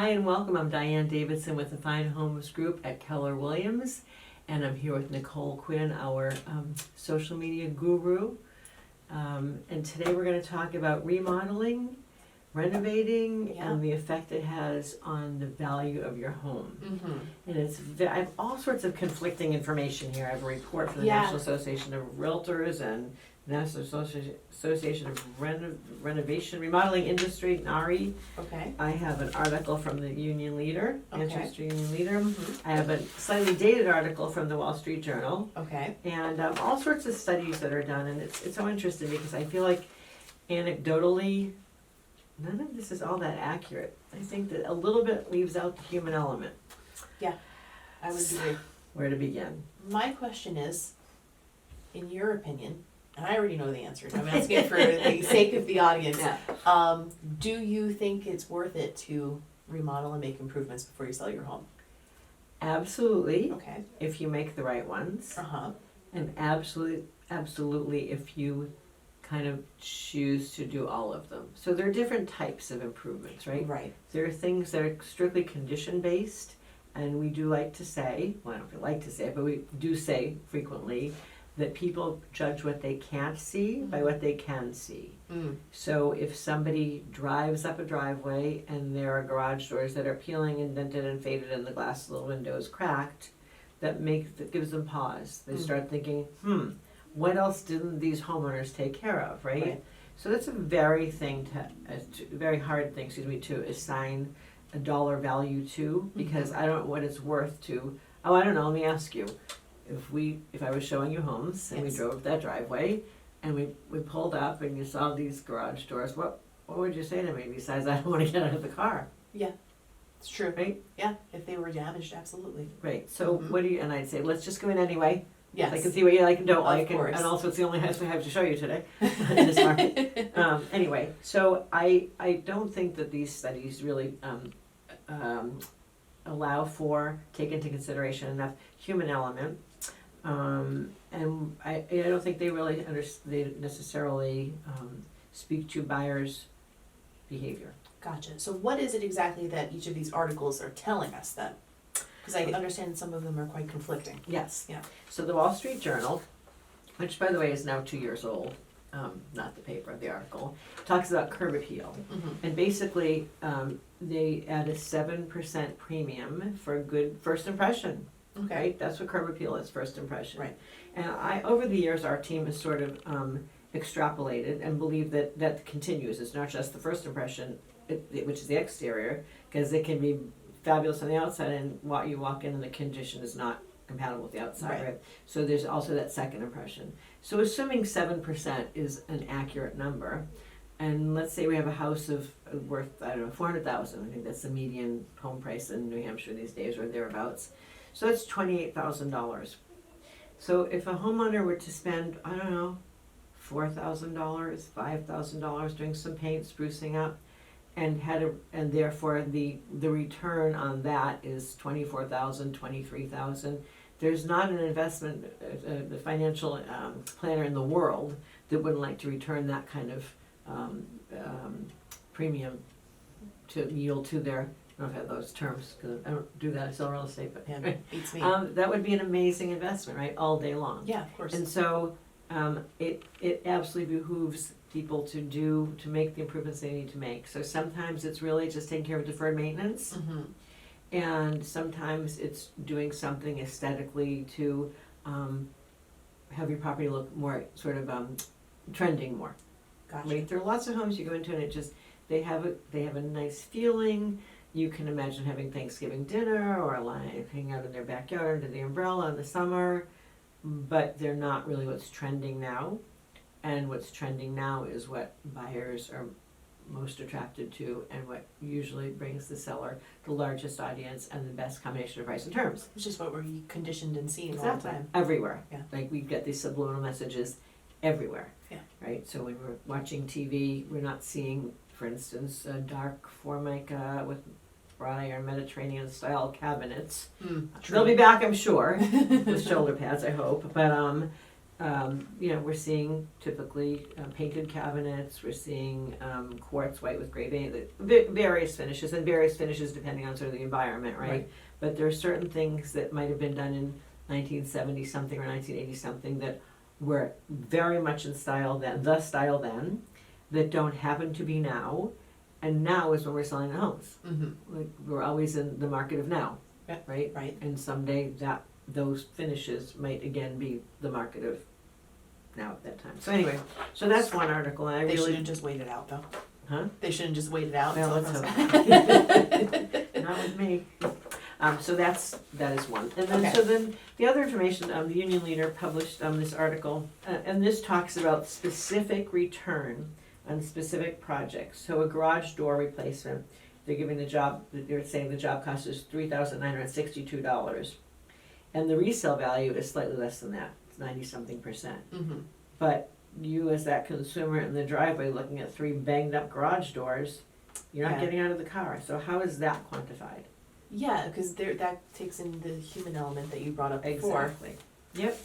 Hi and welcome. I'm Diane Davidson with the Fine Homes Group at Keller Williams, and I'm here with Nicole Quinn, our social media guru. And today we're going to talk about remodeling, renovating, and the effect it has on the value of your home. Mm-hmm. And I have all sorts of conflicting information here. I have a report from the National Association of Realtors and National Association of Renovation Remodeling Industry, NARI. Okay. I have an article from the Union Leader, Manchester Union Leader. Mm-hmm. I have a slightly dated article from the Wall Street Journal. Okay. And all sorts of studies that are done, and it's so interesting because I feel like anecdotally, none of this is all that accurate. I think that a little bit leaves out the human element. Yeah, I would agree. Where to begin? My question is, in your opinion, and I already know the answer, so I'm asking for the sake of the audience, do you think it's worth it to remodel and make improvements before you sell your home? Absolutely. Okay. If you make the right ones. Uh-huh. And absolutely if you kind of choose to do all of them. So there are different types of improvements, right? Right. There are things that are strictly condition-based, and we do like to say, well, I don't like to say it, but we do say frequently that people judge what they can't see by what they can see. Mm. So if somebody drives up a driveway and there are garage doors that are peeling and dented and faded and the glass little window is cracked, that gives them pause. They start thinking, what else didn't these homeowners take care of, right? So that's a very hard thing, to assign a dollar value to, because I don't know what it's worth to. Oh, I don't know. Let me ask you. If I was showing you homes and we drove up that driveway and we pulled up and you saw these garage doors, what would you say to me besides, I don't want to get out of the car? Yeah, it's true. Right? Yeah, if they were damaged, absolutely. Right. So and I'd say, let's just go in anyway. Yes. I can see what you like and don't like, course. and also it's the only house we have to show you today in this market. Anyway, so I don't think that these studies really take into consideration enough human element. And I don't think they really they necessarily speak to buyers' behavior. Gotcha. So what is it exactly that each of these articles are telling us then? Because I understand some of them are quite conflicting. Yes. Yeah. So the Wall Street Journal, which by the way is now 2 years old, not the paper, the article, talks about curb appeal. Mm-hmm. And basically they add a 7% premium for a good first impression. Okay. Right? That's what curb appeal is, first impression. Right. And over the years, our team has sort of extrapolated and believe that continues. It's not just the first impression, which is the exterior, because it can be fabulous on the outside and you walk in and the condition is not compatible with the outside, right? So there's also that second impression. So assuming 7% is an accurate number, and let's say we have a house worth, I don't know, $400,000. I think that's the median home price in New Hampshire these days, or thereabouts. So that's $28,000. So if a homeowner were to spend, I don't know, $4,000, $5,000 doing some paint, sprucing up, and therefore the return on that is $24,000, $23,000. There's not an investment, the financial planner in the world that wouldn't like to return that kind of premium to yield to their. I don't know if I have those terms because I don't do that. I sell real estate, but beats me. That would be an amazing investment, right? All day long. Yeah, of course. And so it absolutely behooves people to make the improvements they need to make. So sometimes it's really just taking care of deferred maintenance, and sometimes it's doing something aesthetically to have your property look more sort of trending more. Gotcha. Right? There are lots of homes you go into and they have a nice feeling. You can imagine having Thanksgiving dinner or hanging out in their backyard under the umbrella in the summer, but they're not really what's trending now. And what's trending now is what buyers are most attracted to and what usually brings the seller the largest audience and the best combination of price and terms. It's just what we're conditioned and seeing Exactly. all the time. Everywhere. Yeah. Like we get these subliminal messages everywhere. Yeah. Right? So when we're watching TV, we're not seeing, for instance, a dark Formica with wrought iron Mediterranean style cabinets. They'll be back, I'm sure, with shoulder pads, I hope. But We're seeing typically painted cabinets, we're seeing quartz white with gray vein, various finishes, and various finishes depending on sort of the environment, right? But there are certain things that might have been done in 1970 something or 1980 something that were very much in style then, that don't happen to be now, and now is when we're selling the homes. Like, we're always in the market of now, Yeah. right? Right. And someday those finishes might again be the market of now at that time. So anyway, so that's one article, and I They really, shouldn't just wait it out though. huh? They shouldn't just wait it out. Well, until let's it comes- hope. Not with me. So that is one. And then, Okay. so then the other information, the Union Leader published this article, and this talks about specific return on specific projects. So a garage door replacement, they're giving they're saying the job cost is $3,962. And the resale value is slightly less than that, it's 90-something%. But you as that consumer in the driveway looking at 3 banged up garage doors, you're not Yeah. getting out of the car. So how is that quantified? Yeah, because that takes in the human element that you brought up before. Exactly. Yep.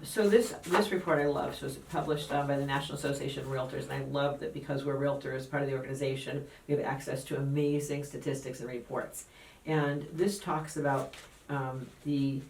So this report I love. So it's published by the National Association of Realtors, and I love that because we're realtors, part of the organization, we have access to amazing statistics and reports. And this talks about the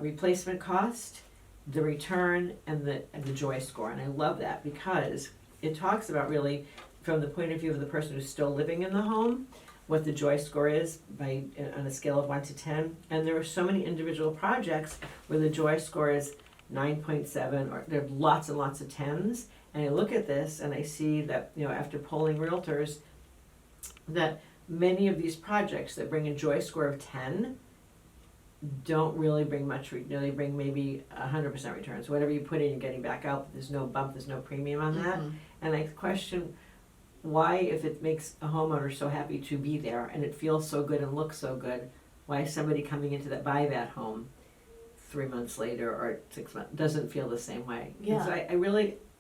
replacement cost, the return, and the joy score. And I love that because it talks about really from the point of view of the person who's still living in the home, what the joy score is on a scale of 1 to 10. And there are so many individual projects where the joy score is 9.7, or there are lots and lots of 10s. And I look at this and I see that, after polling realtors, that many of these projects that bring a joy score of 10 don't really bring much, they bring maybe 100% returns. Whatever you put in, you're getting back out. There's no bump, there's no premium on that. And I question why, if it makes a homeowner so happy to be there and it feels so good and looks so good, why is somebody coming into buy that home 3 months later or 6 months doesn't feel the same way? Yeah. And so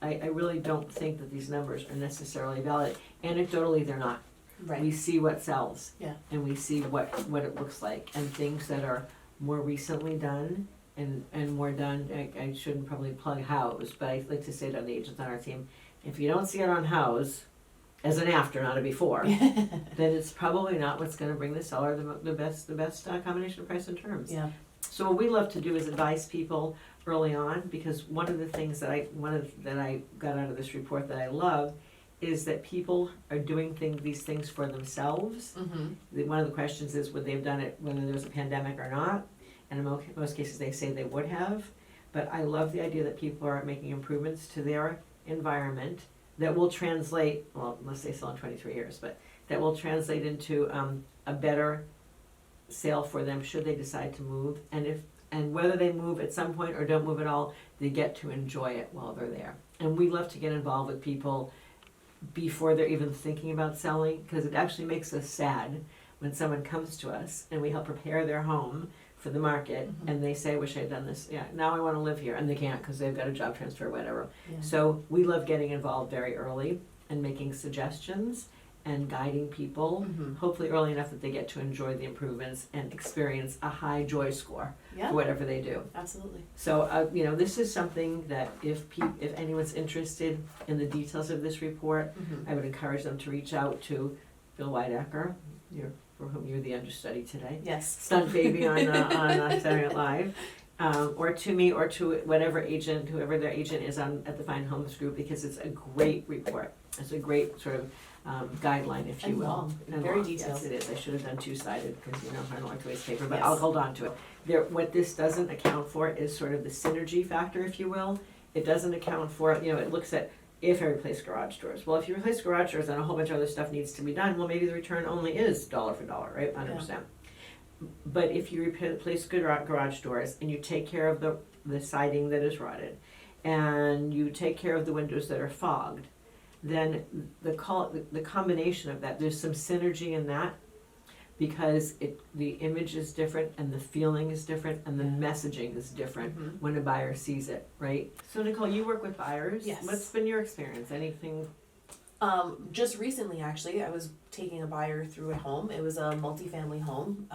I really don't think that these numbers are necessarily valid. Anecdotally, they're not. Right. We see what sells. Yeah. And we see what it looks like, and things that are more recently done and more done. I shouldn't probably plug House, but I like to say to the agents on our team, if you don't see it on House as an after, not a before, then it's probably not what's going to bring the seller the best combination of price and terms. Yeah. So what we love to do is advise people early on, because one of the things that I got out of this report that I love is that people are doing these things for themselves. One of the questions is, would they have done it whether there was a pandemic or not? And in most cases they say they would have. But I love the idea that people are making improvements to their environment that will translate, well, unless they sell in 23 years, but that will translate into a better sale for them should they decide to move. And whether they move at some point or don't move at all, they get to enjoy it while they're there. And we love to get involved with people before they're even thinking about selling, because it actually makes us sad when someone comes to us and we help prepare their home for the market and they say, wish I had done this, now I want to live here, and they can't because they've got a job transfer or whatever. So we love getting involved very early and making suggestions and guiding people, hopefully early enough that they get to enjoy the improvements and experience a high joy score for whatever they do. Absolutely. So, this is something that if anyone's interested in the details of this report, I would encourage them to reach out to Bill Weidecker, for whom you're the understudy today. Yes. Stunt baby on Saturday Night Live, or to me, or to whoever their agent is at the Fine Homes Group, because it's a great report. It's a great sort of guideline, if you And will. long, And very long. detailed. Yes, it is. I should have done two-sided because I don't like to waste paper, but Yes. I'll hold on to it. What this doesn't account for is sort of the synergy factor, if you will. It doesn't account for, it looks at if I replace garage doors. Well, if you replace garage doors and a whole bunch of other stuff needs to be done, well, maybe the return only is dollar for dollar, right? 100%. But if you replace garage doors and you take care of the siding that is rotted, and you take care of the windows that are fogged, then the combination of that, there's some synergy in that, because the image is different and the feeling is different and the messaging is different when a buyer sees it, right? So Nicole, you work with buyers. Yes. What's been your experience? Anything? Just recently, actually, I was taking a buyer through a home. It was a multifamily home,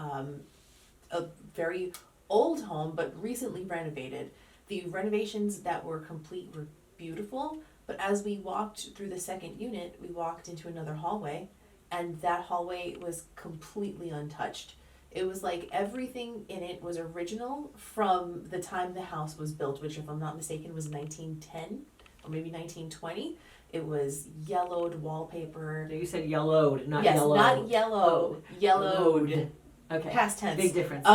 a very old home, but recently renovated. the renovations that were complete were beautiful, but as we walked through the second unit, we walked into another hallway, and that hallway was completely untouched. It was like everything in it was original from the time the house was built, which, if I'm not mistaken, was 1910 or maybe 1920. It was yellowed wallpaper. You said yellowed, not yes, yellow. not yellow. Yellowed. Okay. Past tense. Big difference.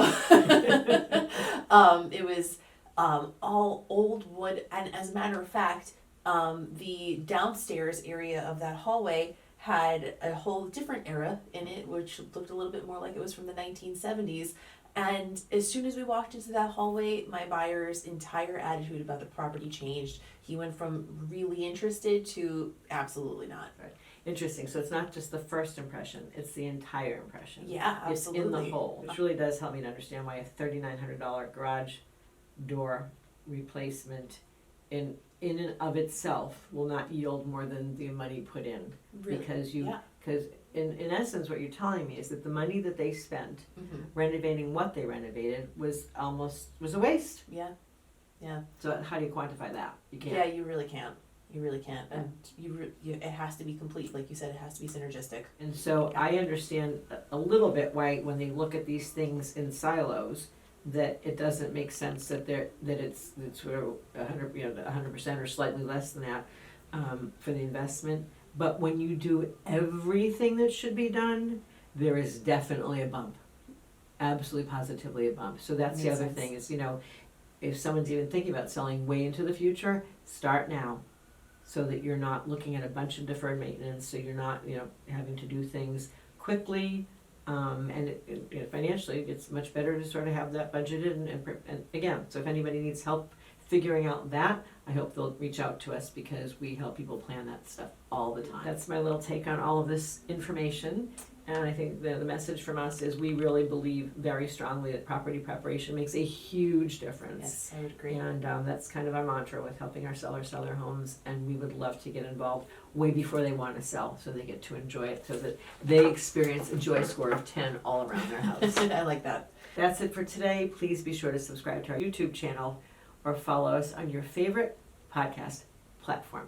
It was all old wood, and as a matter of fact, the downstairs area of that hallway had a whole different era in it, which looked a little bit more like it was from the 1970s. And as soon as we walked into that hallway, my buyer's entire attitude about the property changed. He went from really interested to absolutely not. Interesting. So it's not just the first impression; it's the entire impression. Yeah, absolutely. It's in the whole, which really does help me to understand why a $3,900 garage door replacement in and of itself will not yield more than the money put in. Really? Because Yeah. in essence what you're telling me is that the money that they spent Mm-hmm. renovating what they renovated was a waste. Yeah. Yeah. So how do you quantify that? You can't. Yeah, you really can't. You really can't. And it has to be complete. Like you said, it has to be synergistic. And so I understand a little bit why when they look at these things in silos, that it doesn't make sense that it's sort of 100% or slightly less than that for the investment. But when you do everything that should be done, there is definitely a bump, absolutely positively a bump. So that's the Makes other sense. thing is, if someone's even thinking about selling way into the future, start now, so that you're not looking at a bunch of deferred maintenance. So you're not having to do things quickly. And financially, it's much better to sort of have that budgeted and again, so if anybody needs help figuring out that, I hope they'll reach out to us because we help people plan that stuff all the time. That's my little take on all of this information. And I think the message from us is we really believe very strongly that property preparation makes a huge difference. Yes, I would agree. And that's kind of our mantra with helping our sellers sell their homes, and we would love to get involved way before they want to sell, so they get to enjoy it, so that they experience a joy score of 10 all around their house. I like that. That's it for today. Please be sure to subscribe to our YouTube channel or follow us on your favorite podcast platform.